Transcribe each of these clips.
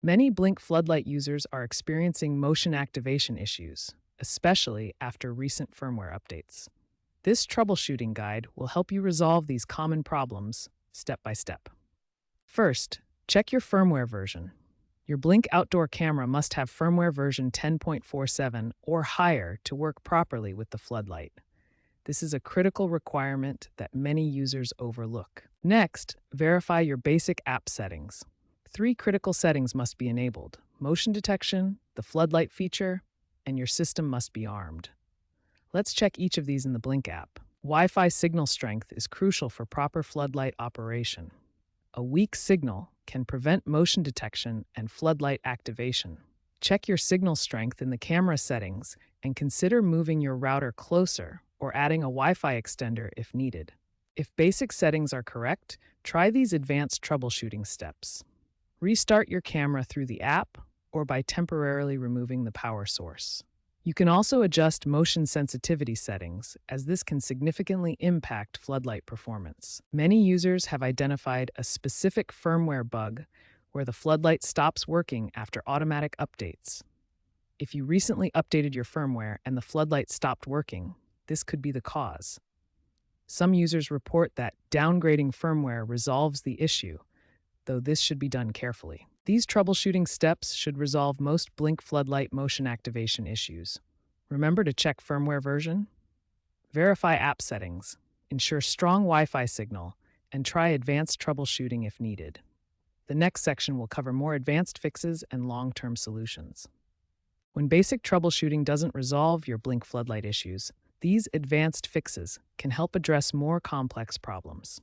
Many Blink Floodlight users are experiencing motion activation issues, especially after recent firmware updates. This troubleshooting guide will help you resolve these common problems step by step. First, check your firmware version. Your Blink outdoor camera must have firmware version 10.47 or higher to work properly with the floodlight. This is a critical requirement that many users overlook. Next, verify your basic app settings. Three critical settings must be enabled: motion detection, the floodlight feature, and your system must be armed. Let's check each of these in the Blink app. Wi-Fi signal strength is crucial for proper floodlight operation. A weak signal can prevent motion detection and floodlight activation. Check your signal strength in the camera settings and consider moving your router closer or adding a Wi-Fi extender if needed. If basic settings are correct, try these advanced troubleshooting steps. Restart your camera through the app or by temporarily removing the power source. You can also adjust motion sensitivity settings, as this can significantly impact floodlight performance. Many users have identified a specific firmware bug where the floodlight stops working after automatic updates. If you recently updated your firmware and the floodlight stopped working, this could be the cause. Some users report that downgrading firmware resolves the issue, though this should be done carefully. These troubleshooting steps should resolve most Blink Floodlight motion activation issues. Remember to check firmware version, verify app settings, ensure strong Wi-Fi signal, and try advanced troubleshooting if needed. The next section will cover more advanced fixes and long-term solutions. When basic troubleshooting doesn't resolve your Blink Floodlight issues, these advanced fixes can help address more complex problems.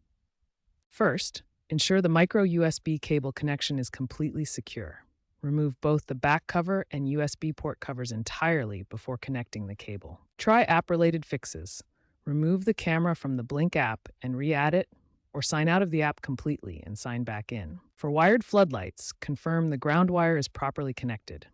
First, ensure the micro USB cable connection is completely secure. Remove both the back cover and USB port covers entirely before connecting the cable. Try app-related fixes. Remove the camera from the Blink app and re-add it, or sign out of the app completely and sign back in. For wired floodlights, confirm the ground wire is properly connected.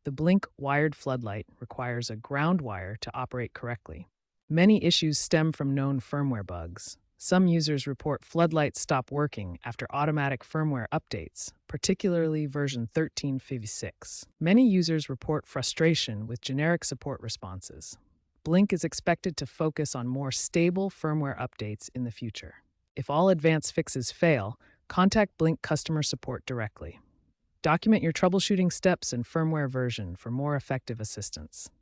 The Blink wired floodlight requires a ground wire to operate correctly. Many issues stem from known firmware bugs. Some users report floodlights stop working after automatic firmware updates, particularly version 13.56. Many users report frustration with generic support responses. Blink is expected to focus on more stable firmware updates in the future. If all advanced fixes fail, contact Blink customer support directly. Document your troubleshooting steps and firmware version for more effective assistance.